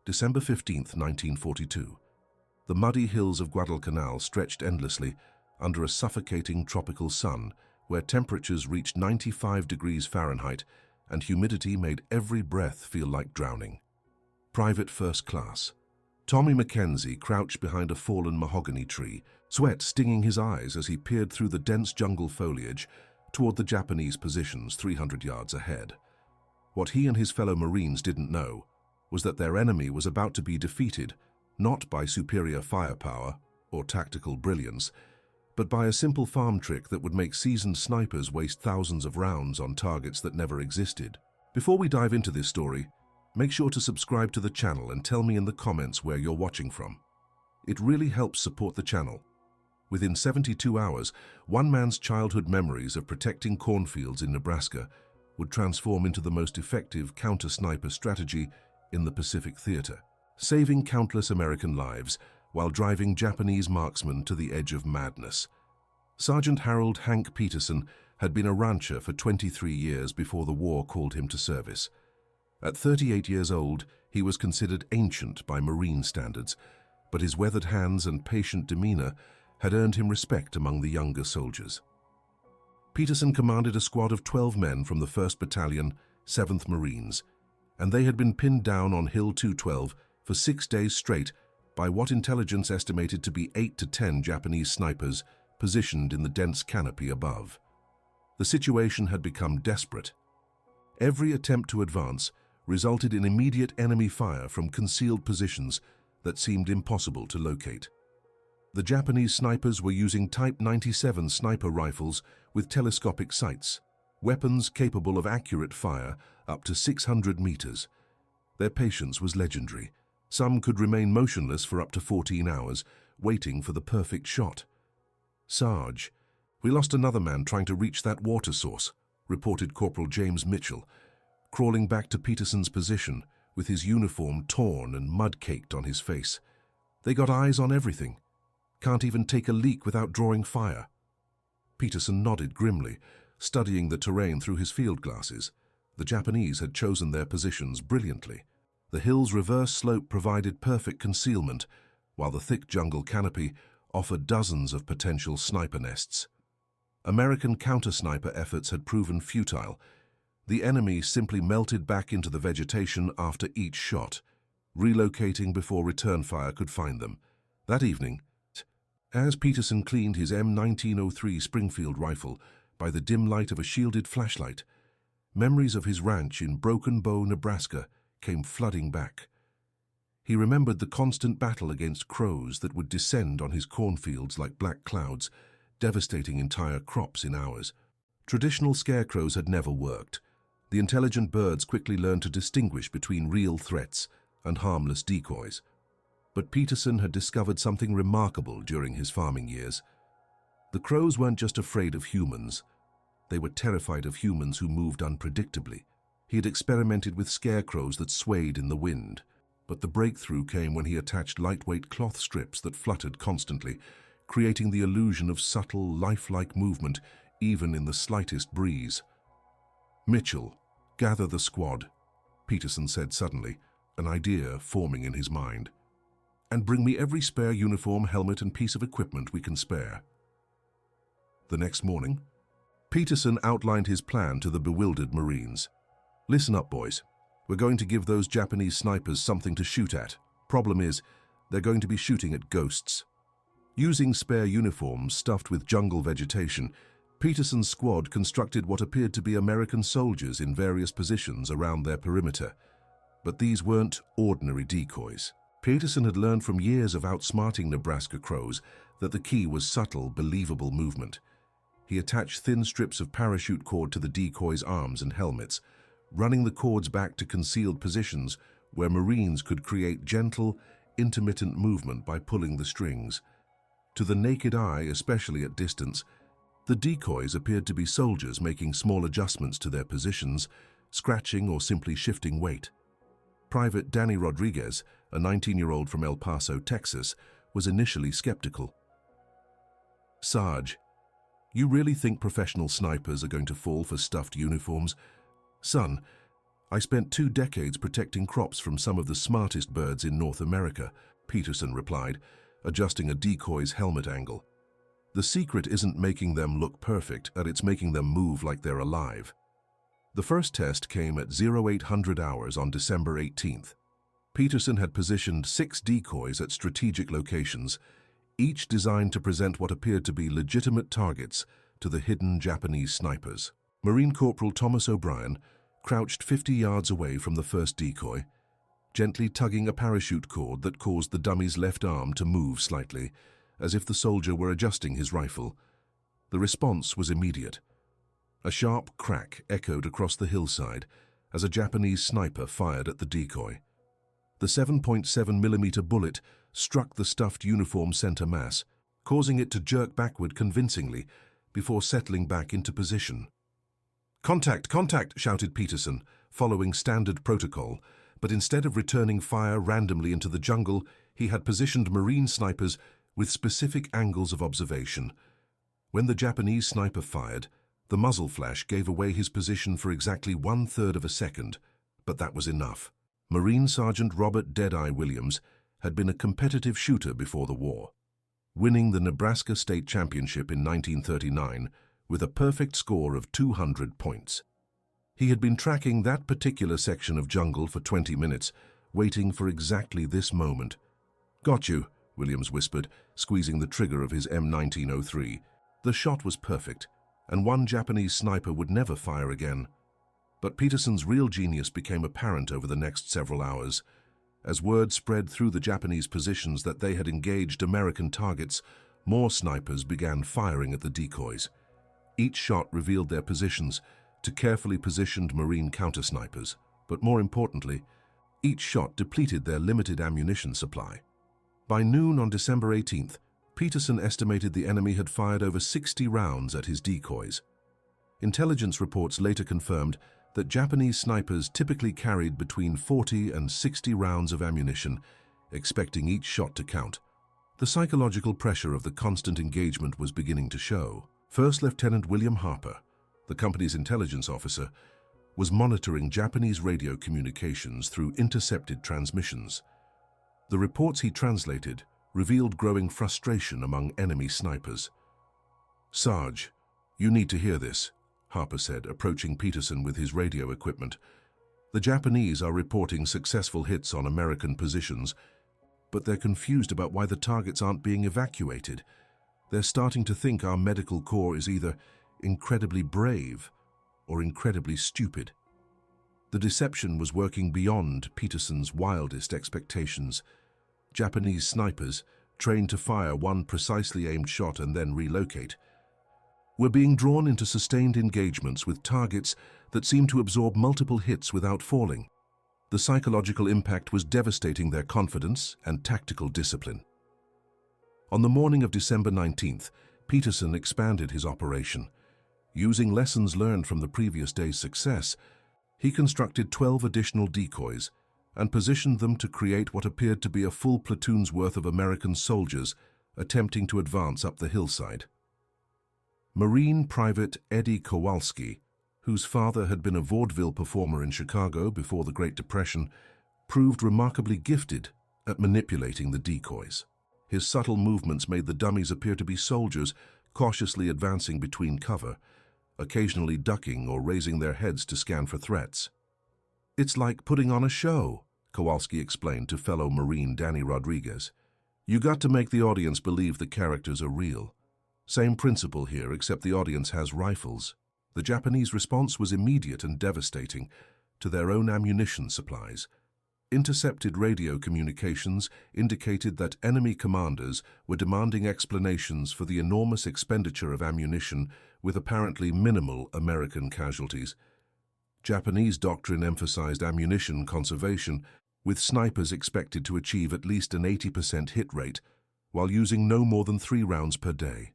December 15th, 1942. The muddy hills of Guadalcanal stretched endlessly under a suffocating tropical sun where temperatures reached 95 degrees Fahrenheit and humidity made every breath feel like drowning. Private First Class. Tommy Mackenzie crouched behind a fallen mahogany tree, sweat stinging his eyes as he peered through the dense jungle foliage toward the Japanese positions 300 yards ahead. What he and his fellow Marines didn't know was that their enemy was about to be defeated not by superior firepower or tactical brilliance, but by a simple farm trick that would make seasoned snipers waste thousands of rounds on targets that never existed. Before we dive into this story, make sure to subscribe to the channel and tell me in the comments where you're watching from. It really helps support the channel. Within 72 hours, one man's childhood memories of protecting cornfields in Nebraska would transform into the most effective counter-sniper strategy in the Pacific Theater, saving countless American lives while driving Japanese marksmen to the edge of madness. Sergeant Harold Hank Peterson had been a rancher for 23 years before the war called him to service. At 38 years old, he was considered ancient by Marine standards, but his weathered hands and patient demeanor had earned him respect among the younger soldiers. Peterson commanded a squad of 12 men from the 1st Battalion, 7th Marines, and they had been pinned down on Hill 212 for 6 days straight by what intelligence estimated to be 8 to 10 Japanese snipers positioned in the dense canopy above. The situation had become desperate. Every attempt to advance resulted in immediate enemy fire from concealed positions that seemed impossible to locate. The Japanese snipers were using Type 97 sniper rifles with telescopic sights, weapons capable of accurate fire up to 600 meters. Their patience was legendary. Some could remain motionless for up to 14 hours, waiting for the perfect shot. "Sarge, we lost another man trying to reach that water source," reported Corporal James Mitchell, crawling back to Peterson's position with his uniform torn and mud-caked on his face. "They got eyes on everything. Can't even take a leak without drawing fire." Peterson nodded grimly, studying the terrain through his field glasses. The Japanese had chosen their positions brilliantly. The hill's reverse slope provided perfect concealment, while the thick jungle canopy offered dozens of potential sniper nests. American counter-sniper efforts had proven futile. The enemy simply melted back into the vegetation after each shot, relocating before return fire could find them. That evening, as Peterson cleaned his M1903 Springfield rifle by the dim light of a shielded flashlight, memories of his ranch in Broken Bow, Nebraska came flooding back. He remembered the constant battle against crows that would descend on his cornfields like black clouds, devastating entire crops in hours. Traditional scarecrows had never worked. The intelligent birds quickly learned to distinguish between real threats and harmless decoys. But Peterson had discovered something remarkable during his farming years. The crows weren't just afraid of humans. They were terrified of humans who moved unpredictably. He had experimented with scarecrows that swayed in the wind, but the breakthrough came when he attached lightweight cloth strips that fluttered constantly, creating the illusion of subtle, lifelike movement even in the slightest breeze. "Mitchell, gather the squad," Peterson said suddenly, an idea forming in his mind. "And bring me every spare uniform, helmet, and piece of equipment we can spare." The next morning, Peterson outlined his plan to the bewildered Marines. "Listen up, boys. We're going to give those Japanese snipers something to shoot at. Problem is, they're going to be shooting at ghosts." Using spare uniforms stuffed with jungle vegetation, Peterson's squad constructed what appeared to be American soldiers in various positions around their perimeter. But these weren't ordinary decoys. Peterson had learned from years of outsmarting Nebraska crows that the key was subtle, believable movement. He attached thin strips of parachute cord to the decoys' arms and helmets, running the cords back to concealed positions where Marines could create gentle, intermittent movement by pulling the strings. To the naked eye, especially at distance, the decoys appeared to be soldiers making small adjustments to their positions, scratching or simply shifting weight. Private Danny Rodriguez, a 19-year-old from El Paso, Texas, was initially skeptical. "Sarge, you really think professional snipers are going to fall for stuffed uniforms? Son, "I spent 2 decades protecting crops from some of the smartest birds in North America," Peterson replied, adjusting a decoy's helmet angle. "The secret isn't making them look perfect, and it's making them move like they're alive." The first test came at 0800 hours on December 18th. Peterson had positioned 6 decoys at strategic locations, each designed to present what appeared to be legitimate targets to the hidden Japanese snipers. Marine Corporal Thomas O'Brien crouched 50 yards away from the first decoy, gently tugging a parachute cord that caused the dummy's left arm to move slightly, as if the soldier were adjusting his rifle. The response was immediate. A sharp crack echoed across the hillside as a Japanese sniper fired at the decoy. The 7.7mm bullet struck the stuffed uniform center mass, causing it to jerk backward convincingly before settling back into position. "Contact! Contact!" shouted Peterson, following standard protocol, but instead of returning fire randomly into the jungle, he had positioned Marine snipers with specific angles of observation. When the Japanese sniper fired, the muzzle flash gave away his position for exactly 1/3 of a second, but that was enough. Marine Sergeant Robert Deadeye Williams had been a competitive shooter before the war, winning the Nebraska State Championship in 1939 with a perfect score of 200 points. He had been tracking that particular section of jungle for 20 minutes, waiting for exactly this moment. "Got you," Williams whispered, squeezing the trigger of his M1903. The shot was perfect, and one Japanese sniper would never fire again. But Peterson's real genius became apparent over the next several hours. As word spread through the Japanese positions that they had engaged American targets, more snipers began firing at the decoys. Each shot revealed their positions to carefully positioned Marine counter-snipers, but more importantly, each shot depleted their limited ammunition supply. By noon on December 18th, Peterson estimated the enemy had fired over 60 rounds at his decoys. Intelligence reports later confirmed that Japanese snipers typically carried between 40 and 60 rounds of ammunition, expecting each shot to count. The psychological pressure of the constant engagement was beginning to show. First Lieutenant William Harper, the company's intelligence officer, was monitoring Japanese radio communications through intercepted transmissions. The reports he translated revealed growing frustration among enemy snipers. "Sarge, you need to hear this," Harper said, approaching Peterson with his radio equipment. "The Japanese are reporting successful hits on American positions, but they're confused about why the targets aren't being evacuated. They're starting to think our medical corps is either incredibly brave or incredibly stupid." The deception was working beyond Peterson's wildest expectations. Japanese snipers, trained to fire one precisely aimed shot and then relocate, were being drawn into sustained engagements with targets that seemed to absorb multiple hits without falling. The psychological impact was devastating their confidence and tactical discipline. On the morning of December 19th, Peterson expanded his operation. Using lessons learned from the previous day's success, he constructed 12 additional decoys and positioned them to create what appeared to be a full platoon's worth of American soldiers attempting to advance up the hillside. Marine Private Eddie Kowalski, whose father had been a vaudeville performer in Chicago before the Great Depression, proved remarkably gifted at manipulating the decoys. His subtle movements made the dummies appear to be soldiers cautiously advancing between cover, occasionally ducking or raising their heads to scan for threats. "It's like putting on a show," Kowalski explained to fellow Marine Danny Rodriguez. "You got to make the audience believe the characters are real. Same principle here, except the audience has rifles." The Japanese response was immediate and devastating to their own ammunition supplies. Intercepted radio communications indicated that enemy commanders were demanding explanations for the enormous expenditure of ammunition with apparently minimal American casualties. Japanese doctrine emphasized ammunition conservation, with snipers expected to achieve at least an 80% hit rate, while using no more than 3 rounds per day.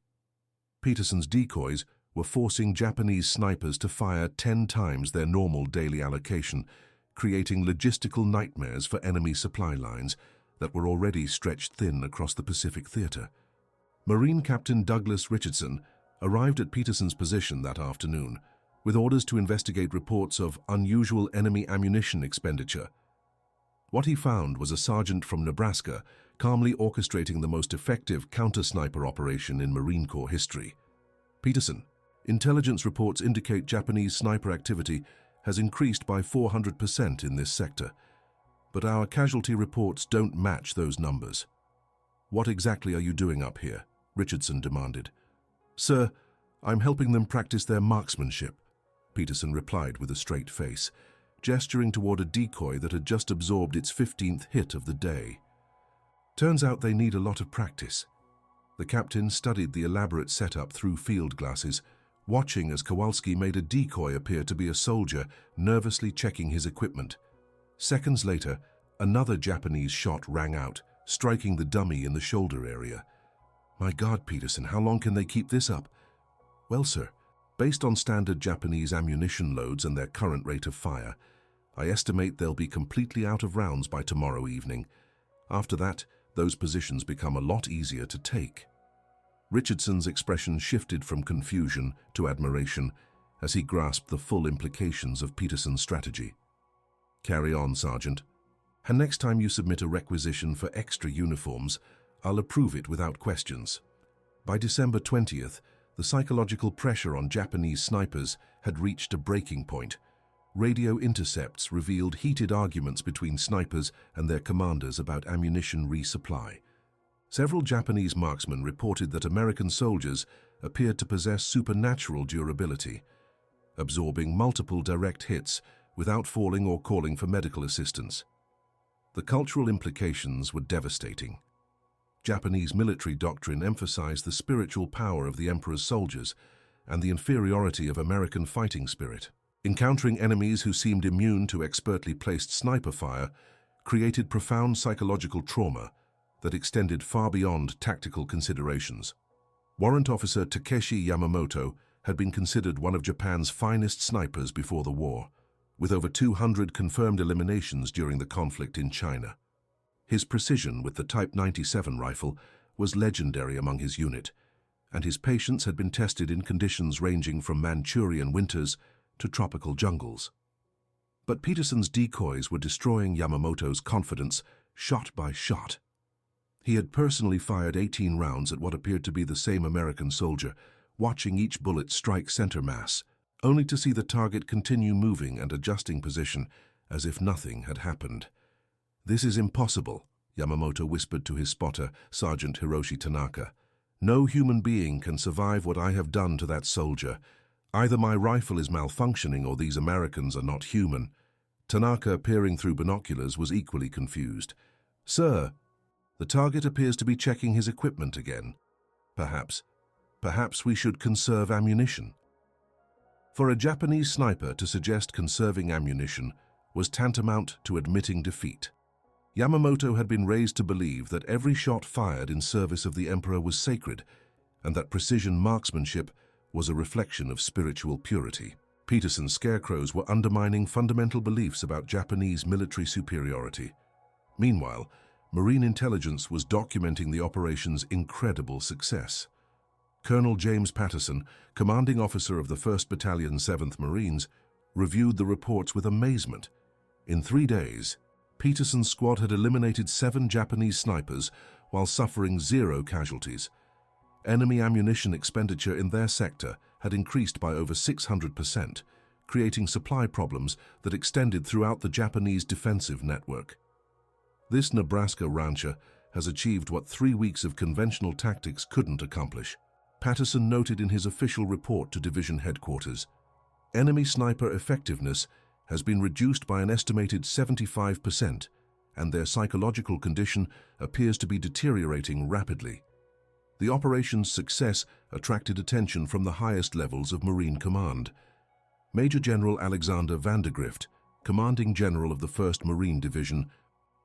Peterson's decoys were forcing Japanese snipers to fire 10 times their normal daily allocation, creating logistical nightmares for enemy supply lines that were already stretched thin across the Pacific Theater. Marine Captain Douglas Richardson arrived at Peterson's position that afternoon, with orders to investigate reports of unusual enemy ammunition expenditure. What he found was a sergeant from Nebraska calmly orchestrating the most effective counter-sniper operation in Marine Corps history. Peterson, intelligence reports indicate Japanese sniper activity has increased by 400% in this sector, but our casualty reports don't match those numbers. What exactly are you doing up here? Richardson demanded. Sir, I'm helping them practice their marksmanship, Peterson replied with a straight face, gesturing toward a decoy that had just absorbed its 15th hit of the day. Turns out they need a lot of practice. The captain studied the elaborate setup through field glasses, watching as Kowalski made a decoy appear to be a soldier nervously checking his equipment. Seconds later, another Japanese shot rang out, striking the dummy in the shoulder area. My God, Peterson, how long can they keep this up? Well, sir, based on standard Japanese ammunition loads and their current rate of fire, I estimate they'll be completely out of rounds by tomorrow evening. After that, those positions become a lot easier to take. Richardson's expression shifted from confusion to admiration as he grasped the full implications of Peterson's strategy. Carry on, Sergeant. And next time you submit a requisition for extra uniforms, I'll approve it without questions. By December 20th, the psychological pressure on Japanese snipers had reached a breaking point. Radio intercepts revealed heated arguments between snipers and their commanders about ammunition resupply. Several Japanese marksmen reported that American soldiers appeared to possess supernatural durability, absorbing multiple direct hits without falling or calling for medical assistance. The cultural implications were devastating. Japanese military doctrine emphasized the spiritual power of the emperor's soldiers and the inferiority of American fighting spirit. Encountering enemies who seemed immune to expertly placed sniper fire created profound psychological trauma that extended far beyond tactical considerations. Warrant Officer Takeshi Yamamoto had been considered one of Japan's finest snipers before the war, with over 200 confirmed eliminations during the conflict in China. His precision with the Type 97 rifle was legendary among his unit, and his patience had been tested in conditions ranging from Manchurian winters to tropical jungles. But Peterson's decoys were destroying Yamamoto's confidence shot by shot. He had personally fired 18 rounds at what appeared to be the same American soldier, watching each bullet strike center mass, only to see the target continue moving and adjusting position as if nothing had happened. This is impossible, Yamamoto whispered to his spotter, Sergeant Hiroshi Tanaka. No human being can survive what I have done to that soldier. Either my rifle is malfunctioning or these Americans are not human. Tanaka, peering through binoculars, was equally confused. Sir, the target appears to be checking his equipment again. Perhaps we should conserve ammunition. For a Japanese sniper to suggest conserving ammunition was tantamount to admitting defeat. Yamamoto had been raised to believe that every shot fired in service of the emperor was sacred, and that precision marksmanship was a reflection of spiritual purity. Peterson's Scarecrows were undermining fundamental beliefs about Japanese military superiority. Meanwhile, Marine intelligence was documenting the operation's incredible success. Colonel James Patterson, commanding officer of the 1st Battalion 7th Marines, reviewed the reports with amazement. In 3 days, Peterson's squad had eliminated 7 Japanese snipers while suffering 0 casualties. Enemy ammunition expenditure in their sector had increased by over 600%, creating supply problems that extended throughout the Japanese defensive network. This Nebraska rancher has achieved what 3 weeks of conventional tactics couldn't accomplish. Patterson noted in his official report to division headquarters, enemy sniper effectiveness has been reduced by an estimated 75%, and their psychological condition appears to be deteriorating rapidly. The operation's success attracted attention from the highest levels of Marine Command. Major General Alexander Vandergrift, commanding general of the 1st Marine Division,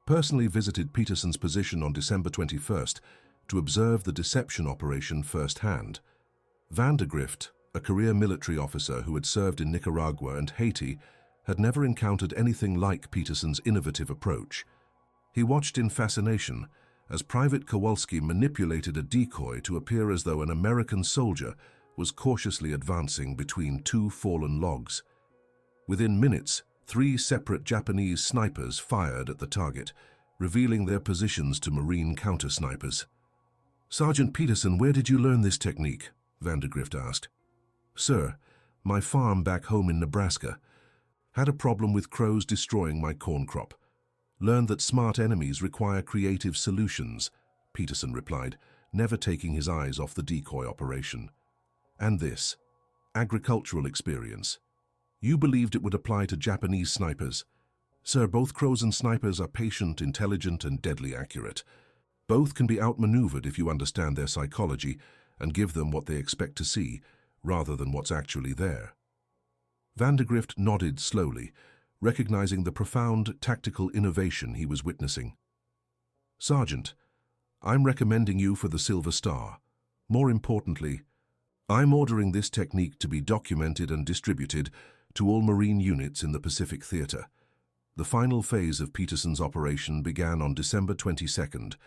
personally visited Peterson's position on December 21st to observe the deception operation firsthand. Vandergrift, a career military officer who had served in Nicaragua and Haiti, had never encountered anything like Peterson's innovative approach. He watched in fascination as Private Kowalski manipulated a decoy to appear as though an American soldier was cautiously advancing between two fallen logs. Within minutes, 3 separate Japanese snipers fired at the target, revealing their positions to Marine counter-snipers. "Sergeant Peterson, where did you learn this technique?" Vandergrift asked. "Sir, my farm back home in Nebraska. Had a problem with crows destroying my corn crop. Learned that smart enemies require creative solutions," Peterson replied, never taking his eyes off the decoy operation. "And this, agricultural experience. You believed it would apply to Japanese snipers. Sir, both crows and snipers are patient, intelligent, and deadly accurate. Both can be outmaneuvered if you understand their psychology and give them what they expect to see, rather than what's actually there." Vandergrift nodded slowly, recognizing the profound tactical innovation he was witnessing. "Sergeant, I'm recommending you for the Silver Star. More importantly, I'm ordering this technique to be documented and distributed to all Marine units in the Pacific Theater." The final phase of Peterson's operation began on December 22nd.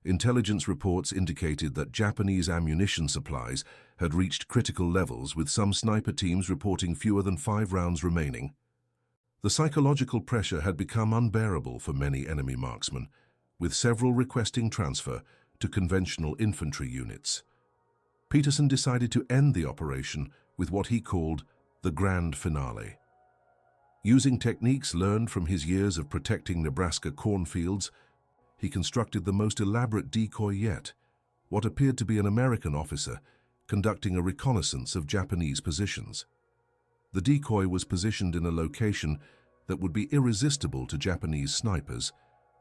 Intelligence reports indicated that Japanese ammunition supplies had reached critical levels, with some sniper teams reporting fewer than 5 rounds remaining. The psychological pressure had become unbearable for many enemy marksmen, with several requesting transfer to conventional infantry units. Peterson decided to end the operation with what he called the grand finale. Using techniques learned from his years of protecting Nebraska cornfields, he constructed the most elaborate decoy yet, what appeared to be an American officer conducting a reconnaissance of Japanese positions. The decoy was positioned in a location that would be irresistible to Japanese snipers,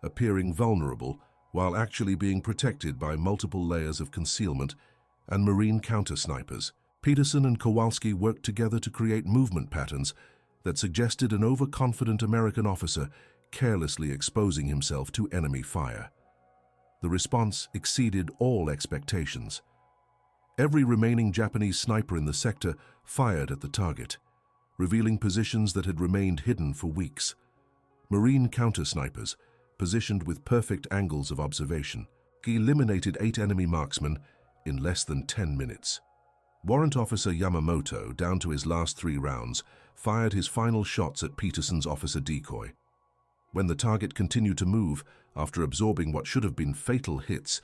appearing vulnerable while actually being protected by multiple layers of concealment and Marine counter-snipers. Peterson and Kowalski worked together to create movement patterns that suggested an overconfident American officer carelessly exposing himself to enemy fire. The response exceeded all expectations. Every remaining Japanese sniper in the sector fired at the target, revealing positions that had remained hidden for weeks. Marine counter-snipers, positioned with perfect angles of observation, eliminated 8 enemy marksmen in less than 10 minutes. Warrant Officer Yamamoto, down to his last 3 rounds, fired his final shots at Peterson's officer decoy. When the target continued to move, after absorbing what should have been fatal hits,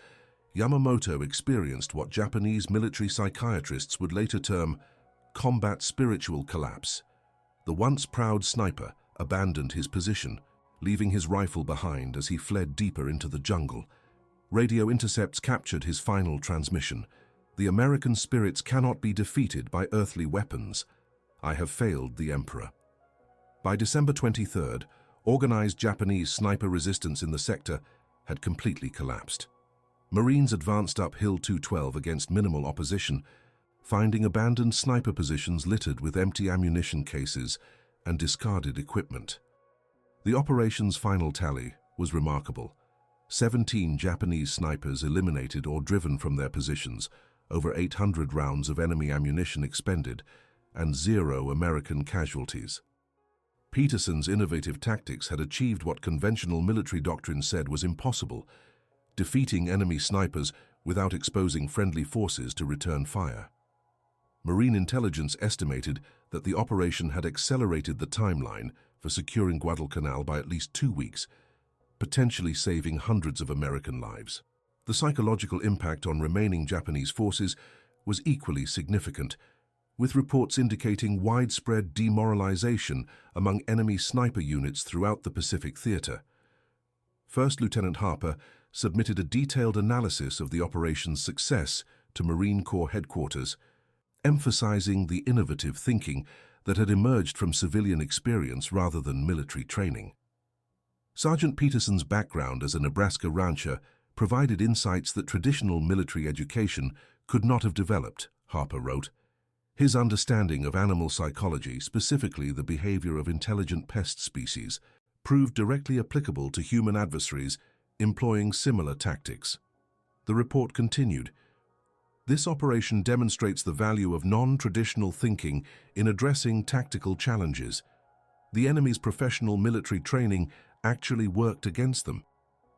Yamamoto experienced what Japanese military psychiatrists would later term combat spiritual collapse. The once proud sniper abandoned his position, leaving his rifle behind as he fled deeper into the jungle. Radio intercepts captured his final transmission. "The American spirits cannot be defeated by earthly weapons. I have failed the Emperor." By December 23rd, organized Japanese sniper resistance in the sector had completely collapsed. Marines advanced up Hill 212 against minimal opposition, finding abandoned sniper positions littered with empty ammunition cases and discarded equipment. The operation's final tally was remarkable. 17 Japanese snipers eliminated or driven from their positions, over 800 rounds of enemy ammunition expended, and 0 American casualties. Peterson's innovative tactics had achieved what conventional military doctrine said was impossible, defeating enemy snipers without exposing friendly forces to return fire. Marine intelligence estimated that the operation had accelerated the timeline for securing Guadalcanal by at least 2 weeks, potentially saving hundreds of American lives. The psychological impact on remaining Japanese forces was equally significant, with reports indicating widespread demoralization among enemy sniper units throughout the Pacific Theater. First Lieutenant Harper submitted a detailed analysis of the operation's success to Marine Corps headquarters, emphasizing the innovative thinking that had emerged from civilian experience rather than military training. Sergeant Peterson's background as a Nebraska rancher provided insights that traditional military education could not have developed, Harper wrote. His understanding of animal psychology, specifically the behavior of intelligent pest species, proved directly applicable to human adversaries employing similar tactics. The report continued. This operation demonstrates the value of non-traditional thinking in addressing tactical challenges. The enemy's professional military training actually worked against them,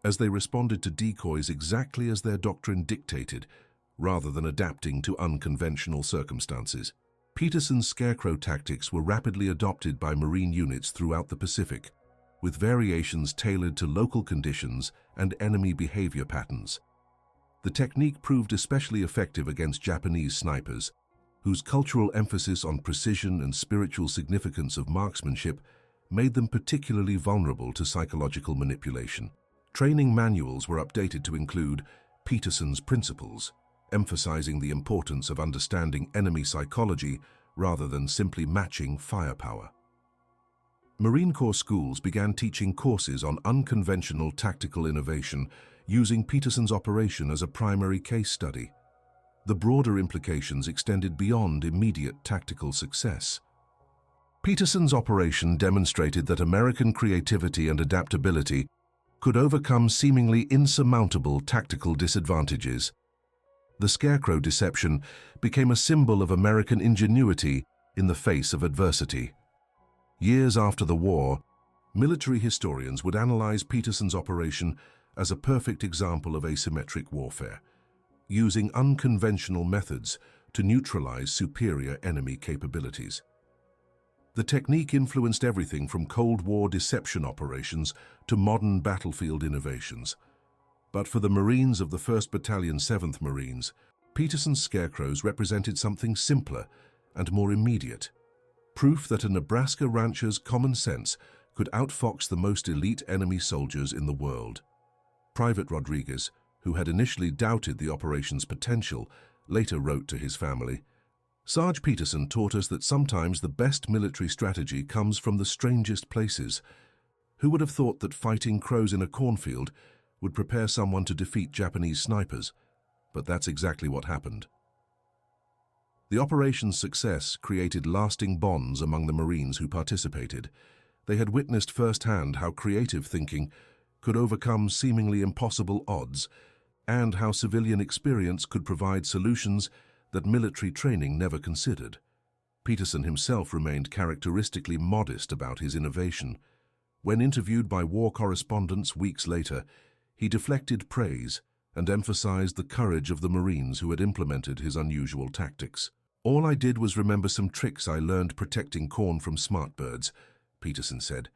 as they responded to decoys exactly as their doctrine dictated, rather than adapting to unconventional circumstances. Peterson's Scarecrow tactics were rapidly adopted by Marine units throughout the Pacific, with variations tailored to local conditions and enemy behavior patterns. The technique proved especially effective against Japanese snipers, whose cultural emphasis on precision and spiritual significance of marksmanship made them particularly vulnerable to psychological manipulation. Training manuals were updated to include Peterson's principles, emphasizing the importance of understanding enemy psychology rather than simply matching firepower. Marine Corps schools began teaching courses on unconventional tactical innovation using Peterson's operation as a primary case study. The broader implications extended beyond immediate tactical success. Peterson's operation demonstrated that American creativity and adaptability could overcome seemingly insurmountable tactical disadvantages. The Scarecrow deception became a symbol of American ingenuity in the face of adversity. Years after the war, military historians would analyze Peterson's operation as a perfect example of asymmetric warfare, using unconventional methods to neutralize superior enemy capabilities. The technique influenced everything from Cold War deception operations to modern battlefield innovations. But for the Marines of the 1st Battalion 7th Marines, Peterson's Scarecrows represented something simpler and more immediate. Proof that a Nebraska rancher's common sense could outfox the most elite enemy soldiers in the world. Private Rodriguez, who had initially doubted the operation's potential, later wrote to his family, "Sarge Peterson taught us that sometimes the best military strategy comes from the strangest places. Who would have thought that fighting crows in a cornfield would prepare someone to defeat Japanese snipers? But that's exactly what happened." The operation's success created lasting bonds among the Marines who participated. They had witnessed firsthand how creative thinking could overcome seemingly impossible odds, and how civilian experience could provide solutions that military training never considered. Peterson himself remained characteristically modest about his innovation. When interviewed by war correspondents weeks later, he deflected praise and emphasized the courage of the Marines who had implemented his unusual tactics. "All I did was remember some tricks I learned protecting corn from smart birds," Peterson said.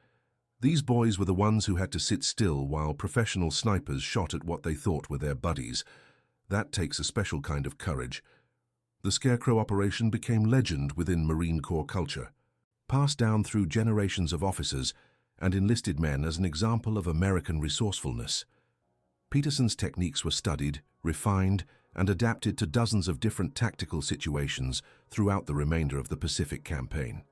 "These boys were the ones who had to sit still while professional snipers shot at what they thought were their buddies. That takes a special kind of courage." The Scarecrow operation became legend within Marine Corps culture, passed down through generations of officers and enlisted men as an example of American resourcefulness. Peterson's techniques were studied, refined, and adapted to dozens of different tactical situations throughout the remainder of the Pacific campaign.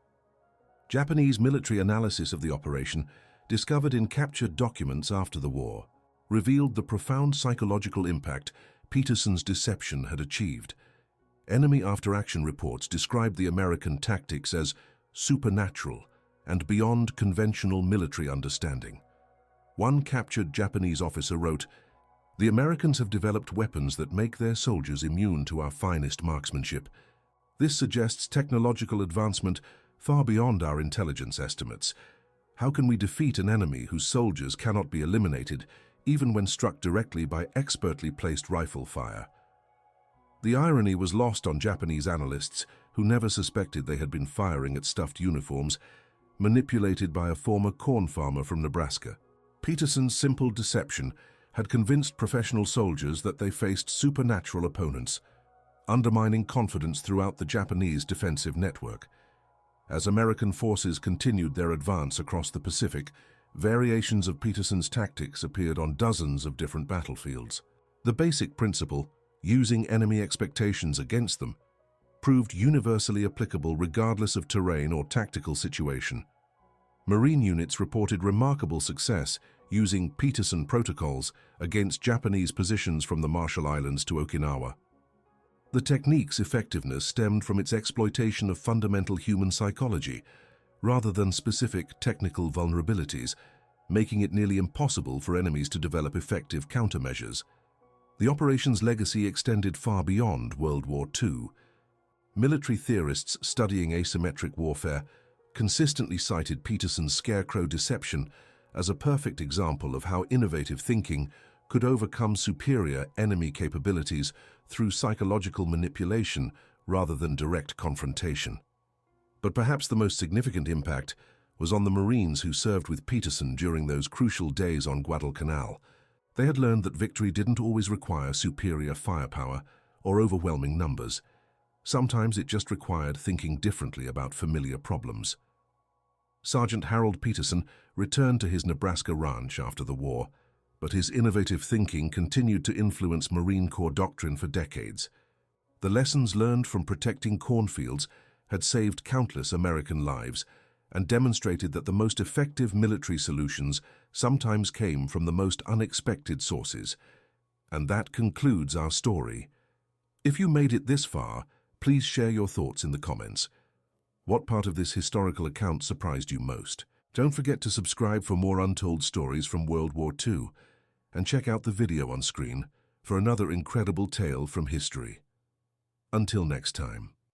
Japanese military analysis of the operation, discovered in captured documents after the war, revealed the profound psychological impact Peterson's deception had achieved. Enemy after-action reports described the American tactics as supernatural and beyond conventional military understanding. One captured Japanese officer wrote, "The Americans have developed weapons that make their soldiers immune to our finest marksmanship. This suggests technological advancement far beyond our intelligence estimates. How can we defeat an enemy whose soldiers cannot be eliminated, even when struck directly by expertly placed rifle fire?" The irony was lost on Japanese analysts who never suspected they had been firing at stuffed uniforms, manipulated by a former corn farmer from Nebraska. Peterson's simple deception had convinced professional soldiers that they faced supernatural opponents, undermining confidence throughout the Japanese defensive network. As American forces continued their advance across the Pacific, variations of Peterson's tactics appeared on dozens of different battlefields. The basic principle, using enemy expectations against them, proved universally applicable regardless of terrain or tactical situation. Marine units reported remarkable success using Peterson protocols against Japanese positions from the Marshall Islands to Okinawa. The technique's effectiveness stemmed from its exploitation of fundamental human psychology, rather than specific technical vulnerabilities, making it nearly impossible for enemies to develop effective countermeasures. The operation's legacy extended far beyond World War II. Military theorists studying asymmetric warfare consistently cited Peterson's Scarecrow deception as a perfect example of how innovative thinking could overcome superior enemy capabilities through psychological manipulation rather than direct confrontation. But perhaps the most significant impact was on the Marines who served with Peterson during those crucial days on Guadalcanal. They had learned that victory didn't always require superior firepower or overwhelming numbers. Sometimes it just required thinking differently about familiar problems. Sergeant Harold Peterson returned to his Nebraska ranch after the war, but his innovative thinking continued to influence Marine Corps doctrine for decades. The lessons learned from protecting cornfields had saved countless American lives and demonstrated that the most effective military solutions sometimes came from the most unexpected sources. And that concludes our story. If you made it this far, please share your thoughts in the comments. What part of this historical account surprised you most? Don't forget to subscribe for more untold stories from World War II, and check out the video on screen for another incredible tale from history. Until next time.